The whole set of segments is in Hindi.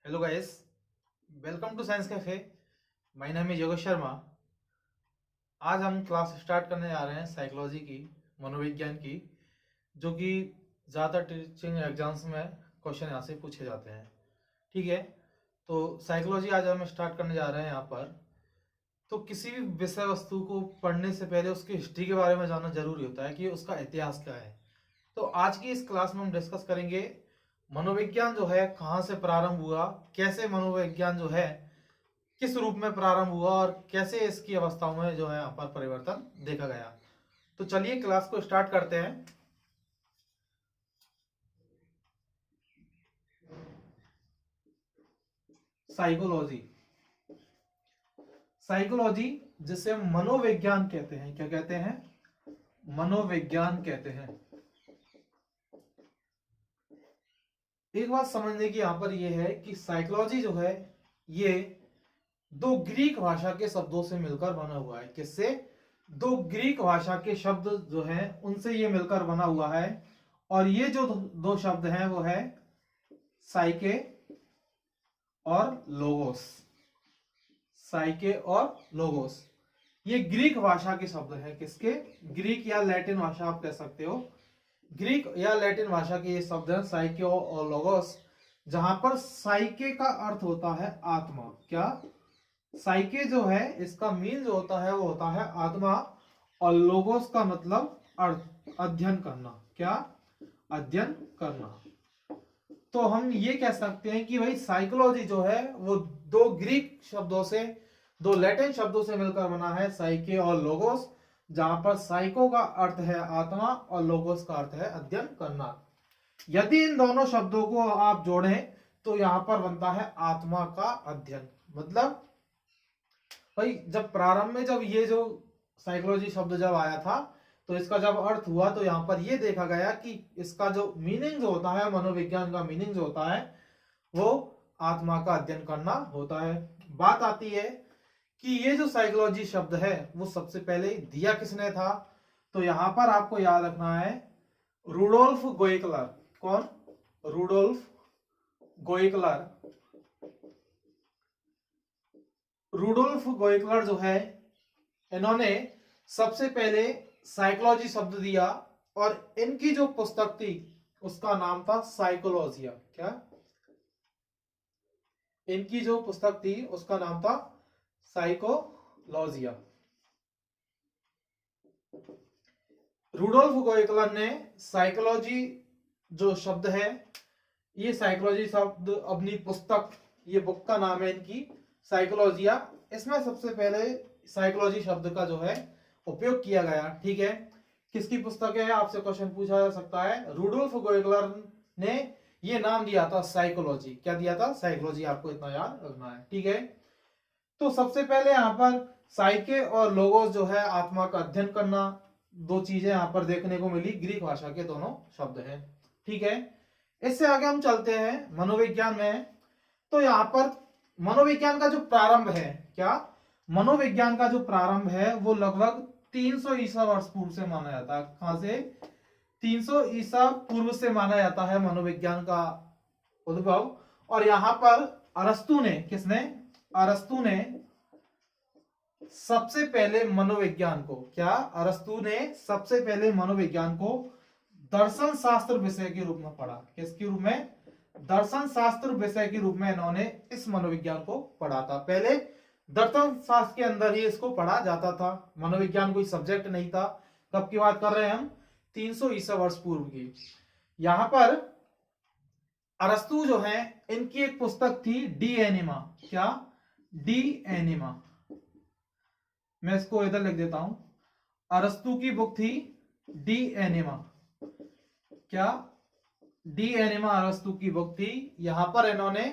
Hello guys, welcome to science cafe. My name is Yogesh Sharma. आज हम क्लास स्टार्ट करने जा रहे हैं साइकोलॉजी की, मनोविज्ञान की, जो कि ज़्यादातर टीचिंग एग्जाम्स में क्वेश्चन यहाँ से पूछे जाते हैं। ठीक है, तो साइकोलॉजी आज हम स्टार्ट करने जा रहे हैं यहाँ पर। तो किसी भी विषय वस्तु को पढ़ने से पहले उसकी हिस्ट्री के बारे में जानना जरूरी होता है कि उसका इतिहास क्या है। तो आज की इस क्लास में हम डिस्कस करेंगे मनोविज्ञान जो है कहाँ से प्रारंभ हुआ, कैसे मनोविज्ञान जो है किस रूप में प्रारंभ हुआ और कैसे इसकी अवस्थाओं में जो है यहाँ पर परिवर्तन देखा गया। तो चलिए क्लास को स्टार्ट करते हैं। साइकोलॉजी, साइकोलॉजी जिसे हम मनोविज्ञान कहते हैं, क्या कहते हैं? मनोविज्ञान कहते हैं। एक बात समझने की यहाँ पर यह है कि साइकोलॉजी जो है ये दो ग्रीक भाषा के शब्दों से मिलकर बना हुआ है। किससे? दो ग्रीक भाषा के शब्द जो हैं उनसे ये मिलकर बना हुआ है। और ये जो दो शब्द हैं वो है साइके और लोगोस। साइके और लोगोस ये ग्रीक भाषा के शब्द हैं। किसके? ग्रीक या लैटिन भाषा आप कह सकते हो। ग्रीक या लैटिन भाषा के ये शब्द हैं साइके और लोगोस, जहां पर साइके का अर्थ होता है आत्मा। क्या? साइके जो है इसका मीन जो होता है वो होता है आत्मा, और लोगोस का मतलब अर्थ, अध्ययन करना। क्या? अध्ययन करना। तो हम ये कह सकते हैं कि भाई साइकोलॉजी जो है वो दो ग्रीक शब्दों से, दो लैटिन शब्दों से मिलकर बना है, साइके और लोगोस, जहां पर साइको का अर्थ है आत्मा और लोगोस का अर्थ है अध्ययन करना। यदि इन दोनों शब्दों को आप जोड़ें तो यहां पर बनता है आत्मा का अध्ययन। मतलब भाई जब प्रारंभ में जब ये जो साइकोलॉजी शब्द जब आया था तो इसका जब अर्थ हुआ तो यहाँ पर ये देखा गया कि इसका जो मीनिंग जो होता है, मनोविज्ञान का मीनिंग जो होता है वो आत्मा का अध्ययन करना होता है। बात आती है कि ये जो साइकोलॉजी शब्द है वो सबसे पहले दिया किसने था? तो यहां पर आपको याद रखना है रूडोल्फ गोएकलर। कौन? रूडोल्फ गोएकलर। रूडोल्फ गोएकलर जो है इन्होंने सबसे पहले साइकोलॉजी शब्द दिया और इनकी जो पुस्तक थी उसका नाम था साइकोलॉजिया। क्या? इनकी जो पुस्तक थी उसका नाम था साइकोलॉजिया। रूडोल्फ गोएकलर ने साइकोलॉजी जो शब्द है, ये साइकोलॉजी शब्द अपनी पुस्तक, ये बुक का नाम है इनकी साइकोलॉजिया, इसमें सबसे पहले साइकोलॉजी शब्द का जो है उपयोग किया गया। ठीक है, किसकी पुस्तक है आपसे क्वेश्चन पूछा जा सकता है। रूडोल्फ गोएकलर ने ये नाम दिया था साइकोलॉजी। क्या दिया था? साइकोलॉजी। आपको इतना याद रखना है। ठीक है, तो सबसे पहले यहाँ पर साइके और लोगोस जो है आत्मा का अध्ययन करना, दो चीजें यहाँ पर देखने को मिली। ग्रीक भाषा के दोनों शब्द हैं। ठीक है, इससे आगे हम चलते हैं मनोविज्ञान में। तो यहाँ पर मनोविज्ञान का जो प्रारंभ है, क्या? मनोविज्ञान का जो प्रारंभ है वो लगभग 300 ईसा वर्ष पूर्व से माना जाता है। कहां से? 300 ईसा पूर्व से माना जाता है मनोविज्ञान का उद्भव। और यहां पर अरस्तु ने, किसने? अरस्तु ने सबसे पहले मनोविज्ञान को, क्या? अरस्तु ने सबसे पहले मनोविज्ञान को दर्शन शास्त्र विषय के रूप में पढ़ा। किसके रूप में? दर्शन शास्त्र विषय के रूप में इन्होंने इस मनोविज्ञान को पढ़ा था। पहले दर्शन शास्त्र के अंदर ही इसको पढ़ा जाता था, मनोविज्ञान कोई सब्जेक्ट नहीं था। कब की बात कर रहे हैं हम? 300 ईसा वर्ष पूर्व की। यहां पर अरस्तु जो है इनकी एक पुस्तक थी डी एनिमा। क्या? De Anima. मैं इसको इधर लिख देता हूं। अरस्तु की बुक थी डी एनिमा। क्या? डी एनिमा अरस्तु की बुक थी। यहां पर इन्होंने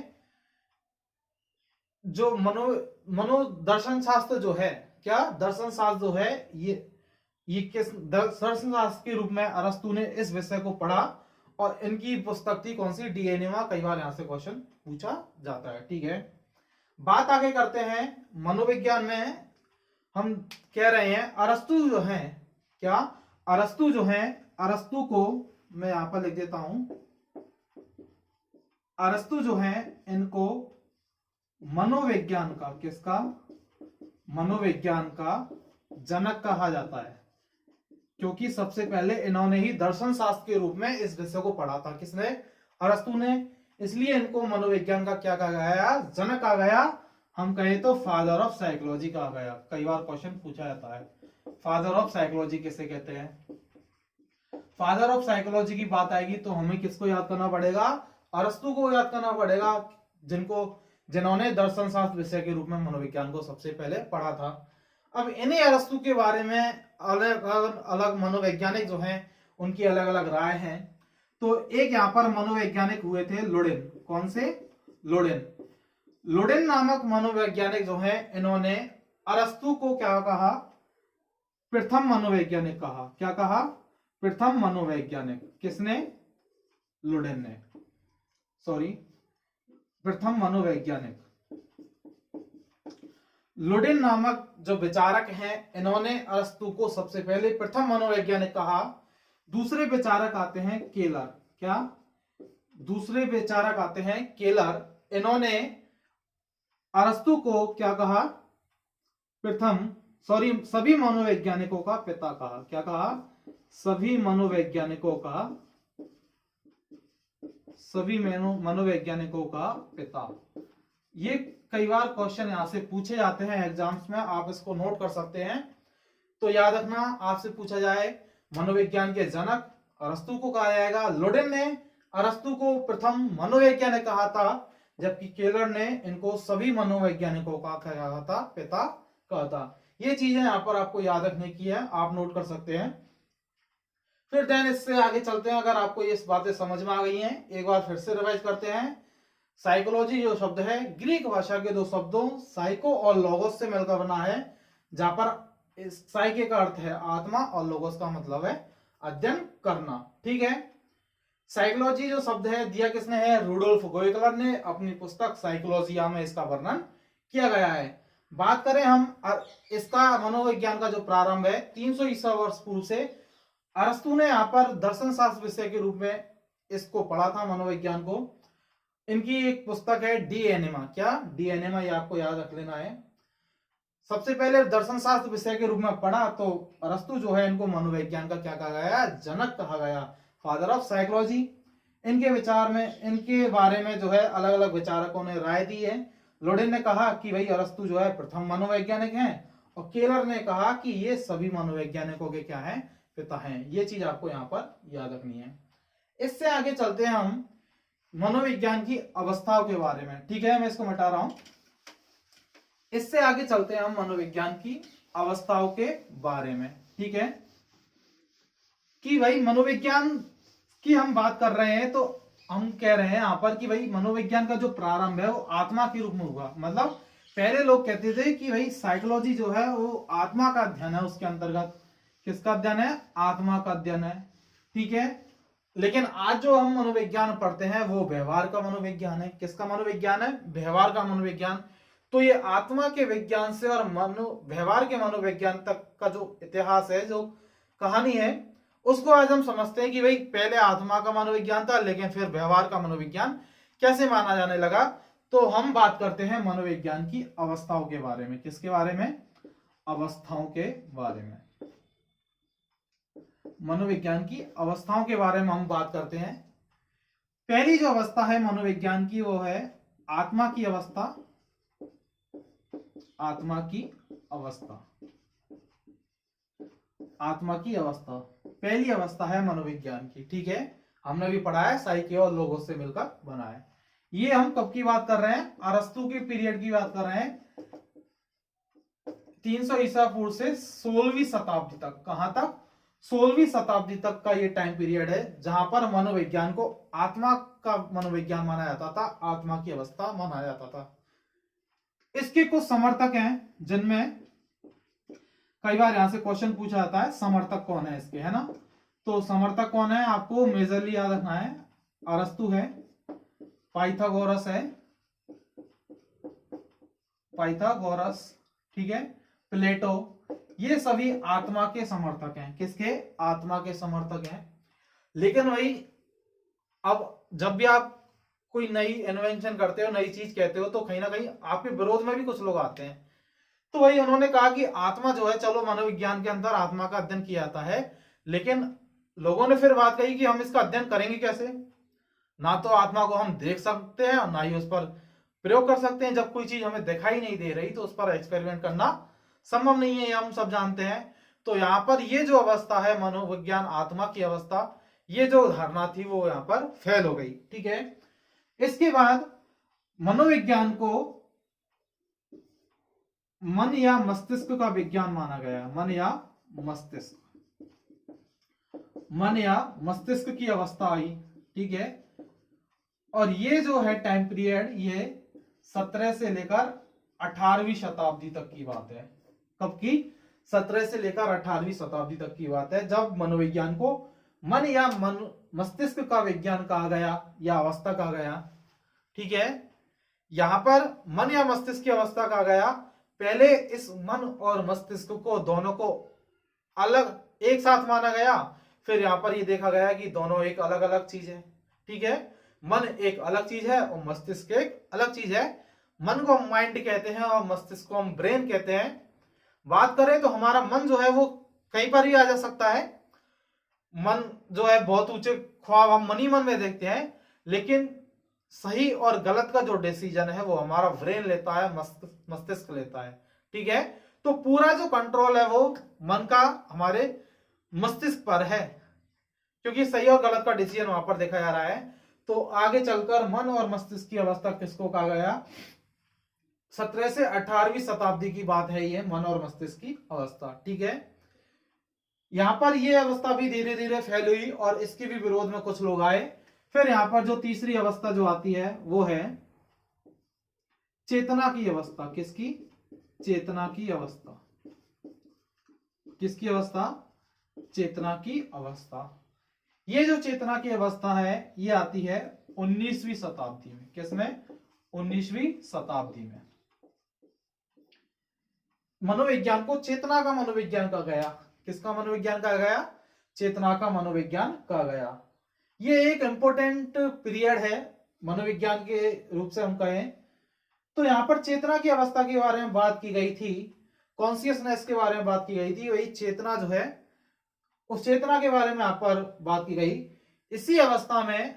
जो मनोदर्शन शास्त्र जो है, क्या? दर्शन शास्त्र जो है ये किस दर्शन शास्त्र के रूप में अरस्तु ने इस विषय को पढ़ा और इनकी पुस्तक थी कौन सी? D enema. कई बार यहां से क्वेश्चन पूछा जाता है। ठीक है, बात आगे करते हैं। मनोविज्ञान में हम कह रहे हैं अरस्तु जो है, क्या? अरस्तु जो है, अरस्तु को मैं यहां पर लिख देता हूं। अरस्तु जो है इनको मनोविज्ञान का, किसका, मनोविज्ञान का जनक कहा जाता है, क्योंकि सबसे पहले इन्होंने ही दर्शन शास्त्र के रूप में इस विषय को पढ़ा था। किसने? अरस्तु ने। इसलिए इनको मनोविज्ञान का क्या कहा गया? जनक कहा गया। हम कहे तो फादर ऑफ साइकोलॉजी कहा गया। कई बार क्वेश्चन पूछा जाता है, फादर ऑफ साइकोलॉजी किसे कहते हैं? फादर ऑफ साइकोलॉजी की बात आएगी तो हमें किसको याद करना पड़ेगा? अरस्तु को याद करना पड़ेगा, जिन्होंने दर्शन शास्त्र विषय के रूप में मनोविज्ञान को सबसे पहले पढ़ा था। अब इन्हीं अरस्तु के बारे में अलग अलग मनोवैज्ञानिक जो हैं उनकी अलग अलग राय हैं। तो एक यहाँ पर मनोवैज्ञानिक हुए थे लुडेन। कौन से? लुडेन। लुडेन नामक मनोवैज्ञानिक जो हैं इन्होंने अरस्तु को क्या कहा? प्रथम मनोवैज्ञानिक कहा। क्या कहा? प्रथम मनोवैज्ञानिक। किसने? लुडेन ने। सॉरी, प्रथम मनोवैज्ञानिक लुडेन नामक जो विचारक हैं इन्होंने अरस्तु को सबसे पहले प्रथम मनोवैज्ञानिक कहा। दूसरे विचारक आते हैं केलर। क्या? दूसरे विचारक आते हैं केलर। इन्होंने अरस्तु को क्या कहा? सभी मनोवैज्ञानिकों का पिता कहा। क्या कहा? सभी मनोवैज्ञानिकों का पिता। ये कई बार क्वेश्चन यहां से पूछे जाते हैं एग्जाम्स में, आप इसको नोट कर सकते हैं। तो याद रखना, आपसे पूछा जाए मनोविज्ञान के जनक अरस्तु को कहा जाएगा। लुडेन ने अरस्तु को प्रथम मनोवैज्ञानिक कहा था, जबकि केलर ने इनको सभी मनोवैज्ञानिकों का कहा था, पिता कहा था। ये चीजें यहाँ पर आपको याद रखने की है, आप नोट कर सकते हैं। फिर देन इससे आगे चलते हैं। अगर आपको ये बातें समझ में आ गई हैं, एक बार फिर से रिवाइज करते हैं। साइकोलॉजी जो शब्द है ग्रीक भाषा के दो शब्दों साइको और लोगोस से मिलकर बना है, जहां पर साइके का अर्थ है आत्मा और लोगोस का मतलब है अध्ययन करना। ठीक है। साइकोलॉजी जो शब्द है दिया किसने है? रूडोल्फ गोयकलर ने अपनी पुस्तक साइकोलॉजिया में इसका वर्णन किया गया है। बात करें हम इसका मनोविज्ञान का जो प्रारंभ है 300 ईसा वर्ष पूर्व से, अरस्तु ने यहाँ पर दर्शन शास्त्र विषय के रूप में इसको पढ़ा था, मनोविज्ञान को। इनकी एक पुस्तक है डी एनिमा। क्या? डी एनिमा, ये आपको याद रख लेना है। सबसे पहले दर्शन शास्त्र विषय के रूप में पढ़ा तो अरस्तु जो है इनको मनोविज्ञान का क्या कहा गया? जनक कहा गया, फादर ऑफ साइकोलॉजी। इनके विचार में, इनके बारे में जो है अलग अलग विचारकों ने राय दी है। लुडेन ने कहा कि भाई अरस्तु जो है प्रथम मनोवैज्ञानिक हैं, और केलर ने कहा कि ये सभी मनोवैज्ञानिकों के क्या हैं? पिता हैं। ये चीज आपको यहाँ पर याद रखनी है। इससे आगे चलते हैं हम मनोविज्ञान की अवस्थाओं के बारे में। ठीक है, मैं इसको मिटा रहा हूं। इससे आगे चलते हैं हम मनोविज्ञान की अवस्थाओं के बारे में। ठीक है, कि भाई मनोविज्ञान की हम बात कर रहे हैं तो हम कह रहे हैं यहां पर कि भाई मनोविज्ञान का जो प्रारंभ है वो आत्मा के रूप में हुआ। मतलब पहले लोग कहते थे कि भाई साइकोलॉजी जो है वो आत्मा का अध्ययन है, उसके अंतर्गत किसका अध्ययन है? आत्मा का अध्ययन है। ठीक है, लेकिन आज जो हम मनोविज्ञान पढ़ते हैं वो व्यवहार का मनोविज्ञान है। किसका मनोविज्ञान है? व्यवहार का मनोविज्ञान। तो ये आत्मा के विज्ञान से और व्यवहार के मनोविज्ञान तक का जो इतिहास है, जो कहानी है, उसको आज हम समझते हैं कि भाई पहले आत्मा का मनोविज्ञान था, लेकिन फिर व्यवहार का मनोविज्ञान कैसे माना जाने लगा। तो हम बात करते हैं मनोविज्ञान की अवस्थाओं के बारे में। किसके बारे में? अवस्थाओं के बारे में। मनोविज्ञान की अवस्थाओं के बारे में हम बात करते हैं। पहली जो अवस्था है मनोविज्ञान की वो है आत्मा की अवस्था। आत्मा की अवस्था, आत्मा की अवस्था पहली अवस्था है मनोविज्ञान की। ठीक है, हमने भी पढ़ा है, साइके और लोगोस से मिलकर बना है। ये हम कब की बात कर रहे हैं? अरस्तु के पीरियड की बात कर रहे हैं, 300 ईसा पूर्व से 16वीं शताब्दी तक। कहां तक? 16वीं शताब्दी तक का ये टाइम पीरियड है जहां पर मनोविज्ञान को आत्मा का मनोविज्ञान माना जाता था, आत्मा की अवस्था माना जाता था। इसके कुछ समर्थक हैं, जिनमें कई बार यहां से क्वेश्चन पूछा जाता है समर्थक कौन है इसके, है ना? तो समर्थक कौन है आपको मेजरली याद रखना है। अरस्तु है, पाइथागोरस है, पाइथागोरस, ठीक है, प्लेटो, ये सभी आत्मा के समर्थक हैं। किसके? आत्मा के समर्थक हैं। लेकिन भाई अब जब भी आप कोई नई इन्वेंशन करते हो, नई चीज कहते हो, तो कहीं ना कहीं आपके विरोध में भी कुछ लोग आते हैं। तो वही उन्होंने कहा कि आत्मा जो है, चलो मनोविज्ञान के अंदर आत्मा का अध्ययन किया जाता है, लेकिन लोगों ने फिर बात कही कि हम इसका अध्ययन करेंगे कैसे? ना तो आत्मा को हम देख सकते हैं और ना ही उस पर प्रयोग कर सकते हैं। जब कोई चीज हमें दिखाई नहीं दे रही तो उस पर एक्सपेरिमेंट करना संभव नहीं है, ये हम सब जानते हैं। तो यहाँ पर ये जो अवस्था है मनोविज्ञान आत्मा की अवस्था, ये जो धारणा थी वो यहाँ पर फेल हो गई। ठीक है, इसके बाद मनोविज्ञान को मन या मस्तिष्क का विज्ञान माना गया। मन या मस्तिष्क की अवस्था आई। ठीक है, और ये जो है टाइम पीरियड, ये 17 से लेकर 18वीं शताब्दी तक की बात है। कब की? 17 से लेकर 18वीं शताब्दी तक की बात है, जब मनोविज्ञान को मन या मस्तिष्क का विज्ञान कहा गया या अवस्था कहा गया। ठीक है, यहां पर मन या मस्तिष्क की अवस्था कहा गया। पहले इस मन और मस्तिष्क को दोनों को अलग एक साथ माना गया, फिर यहां पर ये देखा गया कि दोनों एक अलग अलग चीज है। ठीक है, मन एक अलग चीज है और मस्तिष्क एक अलग चीज है। मन को हम माइंड कहते हैं और मस्तिष्क को हम ब्रेन कहते हैं। बात करें तो हमारा मन जो है वो कहीं पर ही आ जा सकता है। मन जो है बहुत ऊंचे ख्वाब हम मन ही मन में देखते हैं, लेकिन सही और गलत का जो डिसीजन है वो हमारा ब्रेन लेता है, मस्तिष्क लेता है। ठीक है, तो पूरा जो कंट्रोल है वो मन का हमारे मस्तिष्क पर है, क्योंकि सही और गलत का डिसीजन वहां पर देखा जा रहा है। तो आगे चलकर मन और मस्तिष्क की अवस्था किसको कहा गया? 17 से 18वीं शताब्दी की बात है ये मन और मस्तिष्क की अवस्था। ठीक है, यहां पर ये अवस्था भी धीरे धीरे फैल हुई और इसके भी विरोध में कुछ लोग आए। फिर यहां पर जो तीसरी अवस्था जो आती है वो है चेतना की अवस्था। किसकी? चेतना की अवस्था। किसकी अवस्था? चेतना की अवस्था। ये जो चेतना की अवस्था है ये आती है 19वीं शताब्दी में। किसमें? 19वीं शताब्दी में। मनोविज्ञान को चेतना का मनोविज्ञान कहा गया। किसका मनोविज्ञान कहा गया? चेतना का मनोविज्ञान कहा गया। ये एक इंपॉर्टेंट पीरियड है मनोविज्ञान के रूप से हम कहें तो। यहां पर चेतना की अवस्था के बारे में बात की गई थी, कॉन्शियसनेस के बारे में बात की गई थी। वही चेतना जो है उस चेतना के बारे में यहां पर बात की गई। इसी अवस्था में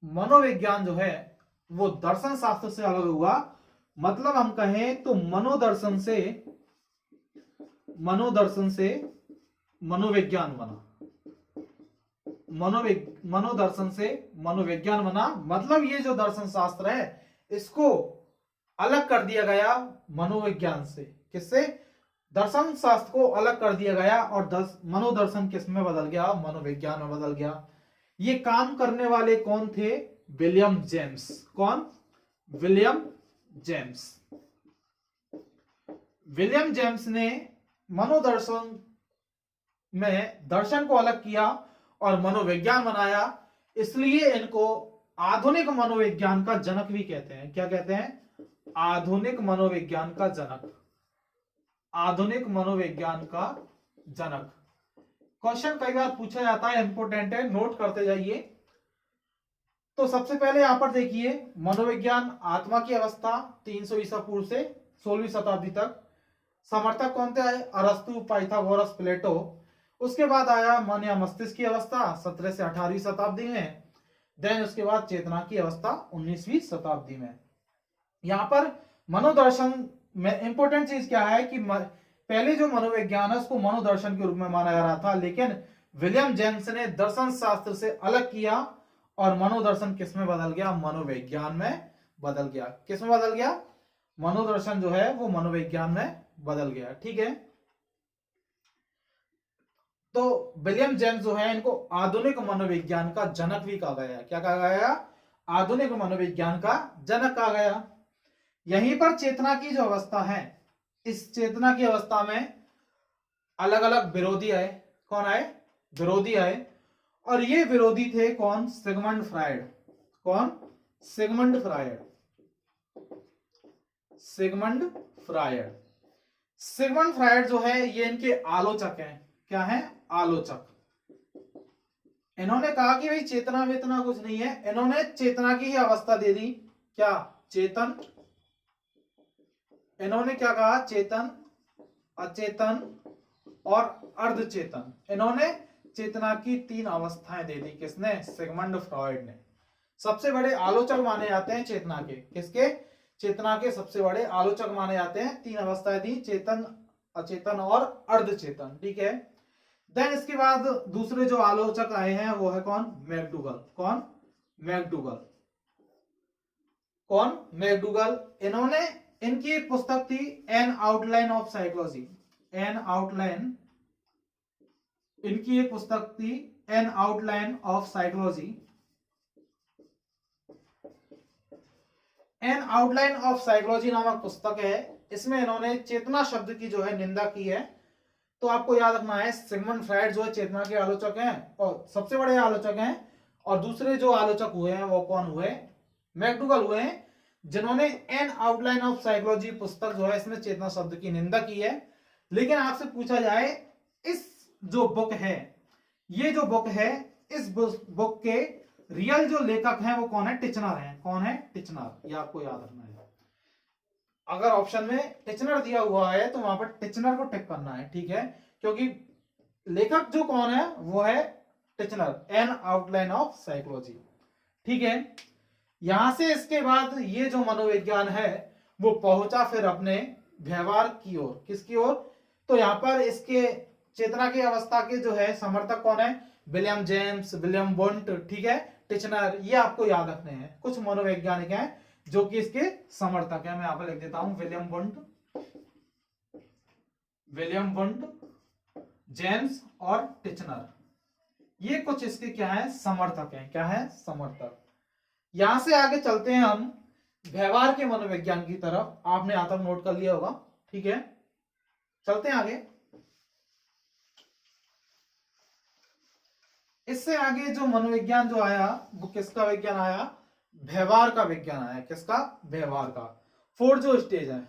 मनोविज्ञान जो है वो दर्शन शास्त्र से अलग हुआ। मतलब हम कहें तो मनोदर्शन से मनोविज्ञान बना। मनोदर्शन से मनोविज्ञान बना। मतलब ये जो दर्शन शास्त्र है इसको अलग कर दिया गया मनोविज्ञान से। किससे? दर्शन शास्त्र को अलग कर दिया गया और मनोदर्शन किस में बदल गया? मनोविज्ञान में बदल गया। ये काम करने वाले कौन थे? William James. कौन? William James. विलियम जेम्स ने मनोदर्शन में दर्शन को अलग किया और मनोविज्ञान बनाया, इसलिए इनको आधुनिक मनोविज्ञान का जनक भी कहते हैं। क्या कहते हैं? आधुनिक मनोविज्ञान का जनक। आधुनिक मनोविज्ञान का जनक। क्वेश्चन कई बार पूछा जाता है, इंपॉर्टेंट है, नोट करते जाइए। तो सबसे पहले यहां पर देखिए मनोविज्ञान आत्मा की अवस्था 300 ईसा पूर्व से 16वीं शताब्दी तक। समर्थक कौन थे? अरस्तु, पाइथागोरस, प्लेटो। उसके बाद आया मन या मस्तिष्क की अवस्था 17 से 18वीं शताब्दी में। देन उसके बाद चेतना की अवस्था 19वीं शताब्दी में। यहां पर मनोदर्शन में इंपॉर्टेंट चीज क्या है कि पहले जो मनोविज्ञान है उसको मनोदर्शन के रूप में माना जा रहा था, लेकिन विलियम जेम्स ने दर्शन शास्त्र से अलग किया और मनोदर्शन किस में बदल गया? मनोविज्ञान में बदल गया। किस में बदल गया? मनोदर्शन जो है वो मनोविज्ञान में बदल गया। ठीक है, तो विलियम जेम्स जो है इनको आधुनिक मनोविज्ञान का जनक भी कहा गया है। क्या कहा गया? आधुनिक मनोविज्ञान का जनक कहा गया। यहीं पर चेतना की जो अवस्था है, इस चेतना की अवस्था में अलग अलग विरोधी आए। कौन आए? विरोधी आए। और ये विरोधी थे कौन? Sigmund Freud. कौन? Sigmund Freud. Sigmund Freud. Sigmund Freud जो है ये इनके आलोचक हैं। क्या है? आलोचक। इन्होंने कहा कि भाई चेतना वेतना कुछ नहीं है, इन्होंने चेतना की ही अवस्था दे दी। क्या? चेतन। इन्होंने क्या कहा? चेतन, अचेतन और अर्धचेतन। इन्होंने चेतना की 3 अवस्थाएं दे दी। किसने? सिगमंड फ्रॉइड ने। सबसे बड़े आलोचक माने जाते हैं चेतना के। किसके? चेतना के सबसे बड़े आलोचक माने जाते हैं। 3 अवस्थाएं दी, चेतन, अचेतन और अर्धचेतन। ठीक है। देन इसके बाद दूसरे जो आलोचक आए हैं वो है कौन? मैकडूगल। कौन? मैकडूगल। कौन? मैकडूगल। इन्होंने, इनकी एक पुस्तक थी N outline of psychology. N outline, इनकी एक पुस्तक थी N outline of psychology. N outline of psychology नामक पुस्तक है। इसमें इन्होंने चेतना शब्द की जो है निंदा की है। तो आपको याद रखना है, सिगमंड फ्राइड जो है चेतना के आलोचक हैं और सबसे बड़े आलोचक हैं, और दूसरे जो आलोचक हुए हैं वो कौन हुए? मैकडूगल हुए हैं, जिन्होंने एन आउटलाइन ऑफ साइकोलॉजी पुस्तक जो है इसमें चेतना शब्द की निंदा की है। लेकिन आपसे पूछा जाए, इस जो बुक है, ये जो बुक है, इस बुक के रियल जो लेखक हैं वो कौन है? टिचनर हैं। कौन है? टिचनर। ये आपको याद रखना है। अगर ऑप्शन में टिचनर दिया हुआ है तो वहां पर टिचनर को टिक करना है। ठीक है, क्योंकि लेखक जो कौन है वो है Titchener, N outline of psychology. ठीक है। यहां से इसके बाद ये जो मनोविज्ञान है वो पहुंचा फिर अपने व्यवहार की ओर। किसकी ओर? तो यहां पर इसके चेतना की अवस्था के जो है समर्थक कौन है? विलियम जेम्स, विलियम वुंट, ठीक है, टिचनर। ये आपको याद रखने हैं। कुछ मनोवैज्ञानिक हैं जो कि इसके समर्थक है। मैं यहां पर लिख देता हूं, William Wundt, William Wundt, James और टिचनर। ये कुछ इसके क्या है? समर्थक हैं। क्या है? समर्थक। यहां से आगे चलते हैं हम व्यवहार के मनोविज्ञान की तरफ। आपने यहां तक नोट कर लिया होगा। ठीक है, चलते हैं आगे। इससे आगे जो मनोविज्ञान जो आया वो किसका विज्ञान आया? व्यवहार का विज्ञान आया। किसका? व्यवहार का। 4 जो स्टेज है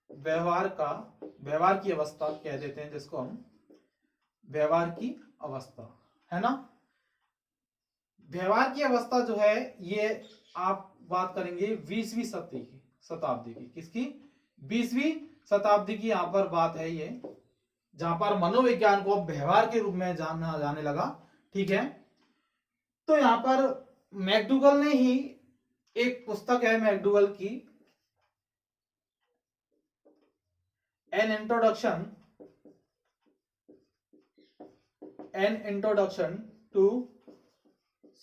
व्यवहार का, व्यवहार की अवस्था कह देते हैं जिसको हम, व्यवहार की अवस्था, है ना। व्यवहार की अवस्था जो है ये आप बात करेंगे 20वीं शताब्दी की। किसकी? 20वीं शताब्दी की यहां पर बात है ये, जहां पर मनोविज्ञान को व्यवहार के रूप में जाना जाने लगा। ठीक है। तो यहां पर मैकडूगल ने ही, एक पुस्तक है मैकडूगल की, an introduction to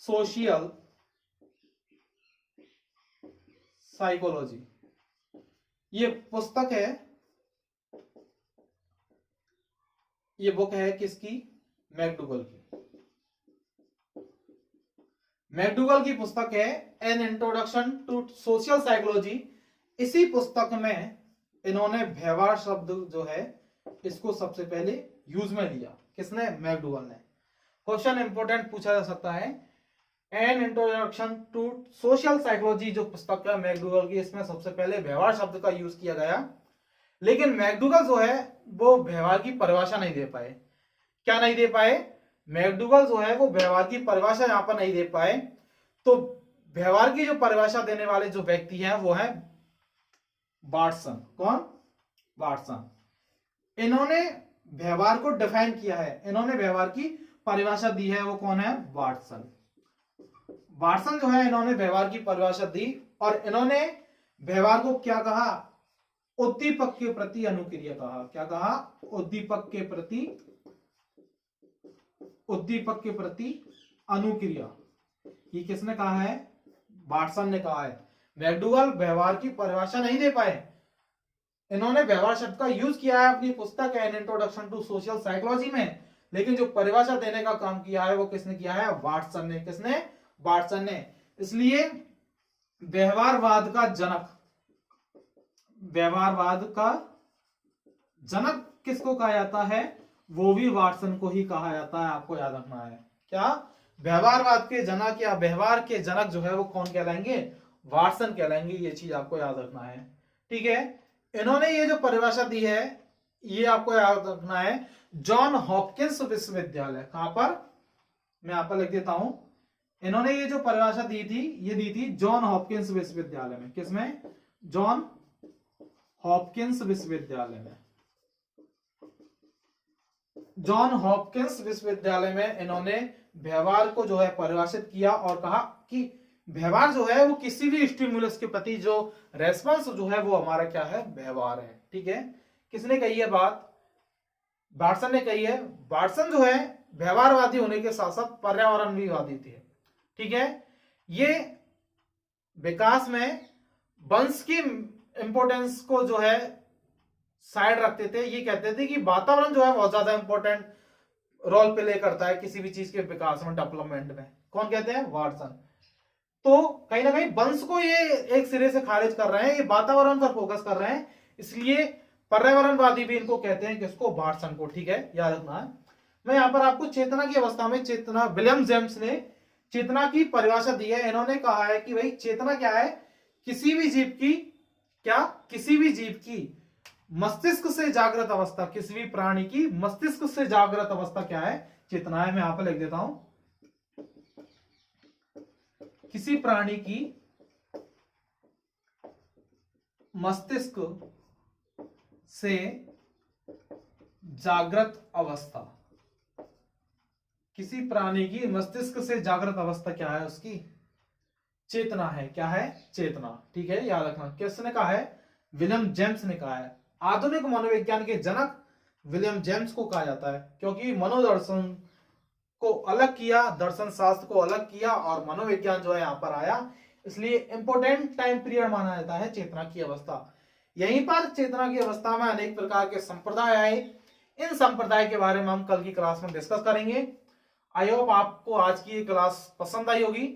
social psychology. ये पुस्तक है, ये बुक है किसकी? मैकडूगल की। मैकडूगल की पुस्तक है an introduction to social psychology. इसी पुस्तक में इन्होंने व्यवहार शब्द जो है इसको सबसे पहले यूज में लिया। किसने? मैकडूगल ने। क्वेश्चन इंपोर्टेंट पूछा जा सकता है, an introduction to social psychology जो पुस्तक है मैकडूगल की, इसमें सबसे पहले व्यवहार शब्द का यूज किया गया। लेकिन मैकडूगल जो है वो व्यवहार की परिभाषा नहीं दे पाए। क्या नहीं दे पाए? मैकडूगल जो है वो व्यवहार की परिभाषा यहां पर नहीं दे पाए। तो व्यवहार की जो परिभाषा देने वाले जो व्यक्ति हैं वो है वाटसन। कौन? वाटसन। इन्होंने व्यवहार को डिफाइन किया है, इन्होंने व्यवहार की परिभाषा दी है। वो कौन है? वाटसन। वाटसन जो है इन्होंने व्यवहार की परिभाषा दी और इन्होंने व्यवहार को क्या कहा? उद्दीपक के प्रति अनुक्रिया कहा। क्या कहा? उद्दीपक के प्रति, उद्दीपक के प्रति अनुक्रिया। ये किसने कहा है? वाटसन ने कहा है। मैकडूगल व्यवहार की परिभाषा नहीं दे पाए, इन्होंने व्यवहार शब्द का यूज किया है अपनी पुस्तक an introduction to social psychology में, लेकिन जो परिभाषा देने का काम किया है वो किसने किया है? वाटसन ने। किसने? वाटसन ने। इसलिए व्यवहारवाद का जनक, व्यवहारवाद का जनक किसको कहा जाता है? वो भी वाटसन को ही कहा जाता है। आपको याद रखना है। क्या? व्यवहारवाद के जनक या व्यवहार के जनक जो है वो कौन कहलाएंगे? वाटसन कहलाएंगे। ये चीज आपको याद रखना है। ठीक है। इन्होंने ये जो परिभाषा दी है ये आपको याद रखना है, जॉन हॉपकिंस विश्वविद्यालय। कहां पर, मैं यहां पर लिख देता हूं, इन्होंने ये जो परिभाषा दी थी, ये दी थी जॉन हॉपकिंस विश्वविद्यालय में। किसमें, जॉन हॉपकिंस विश्वविद्यालय में। जॉन हॉपकिंस विश्वविद्यालय में इन्होंने व्यवहार को जो है परिभाषित किया और कहा कि व्यवहार जो है वो किसी भी स्टिमुलस के प्रति जो रेस्पॉन्स जो है वो हमारा क्या है, व्यवहार है। ठीक है, किसने कही है बात, बार्सन ने कही है। बार्सन जो है व्यवहारवादी होने के साथ साथ पर्यावरणवादी थे। ठीक है, ये विकास में वंश की इंपोर्टेंस को जो है साइड रखते थे। ये कहते थे कि वातावरण जो है बहुत ज्यादा इंपॉर्टेंट रोल प्ले करता है किसी भी चीज के विकास में, डेवलपमेंट में। कौन कहते हैं, वाटसन। तो कहीं ना कहीं वंश को ये एक सिरे से खारिज कर रहे हैं, ये वातावरण पर फोकस कर रहे हैं, इसलिए पर्यावरणवादी भी इनको कहते हैं, किसको, वाटसन को। ठीक है, याद रखना है। मैं यहां पर आपको चेतना की अवस्था में चेतना, विलियम जेम्स ने चेतना की परिभाषा दी है। इन्होंने कहा है कि भाई चेतना क्या है, किसी भी जीव की, क्या, किसी भी जीव की मस्तिष्क से जागृत अवस्था, किसी भी प्राणी की मस्तिष्क से जागृत अवस्था क्या है, चेतना है। मैं यहां पर लिख देता हूं, किसी प्राणी की मस्तिष्क से जागृत अवस्था, किसी प्राणी की मस्तिष्क से जागृत अवस्था क्या है, उसकी चेतना है। क्या है, चेतना। ठीक है, याद रखना। किसने कहा है, विलियम जेम्स ने कहा है। आधुनिक मनोविज्ञान के जनक विलियम जेम्स को कहा जाता है, क्योंकि मनोदर्शन को अलग किया, दर्शन शास्त्र को अलग किया और मनोविज्ञान जो है यहां पर आया, इसलिए इंपोर्टेंट टाइम पीरियड माना जाता है चेतना की अवस्था। यहीं पर चेतना की अवस्था में अनेक प्रकार के संप्रदाय आए। इन संप्रदाय के बारे में हम कल की क्लास में डिस्कस करेंगे। आई होप आपको आज की क्लास पसंद आई होगी।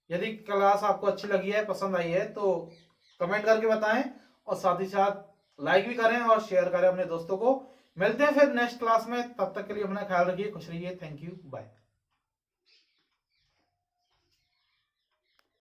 यदि क्लास आपको अच्छी लगी है, पसंद आई है, तो कमेंट करके बताएं और साथ ही साथ लाइक भी करें और शेयर करें अपने दोस्तों को। मिलते हैं फिर नेक्स्ट क्लास में, तब तक के लिए अपना ख्याल रखिए, खुश रहिए। Thank you, bye.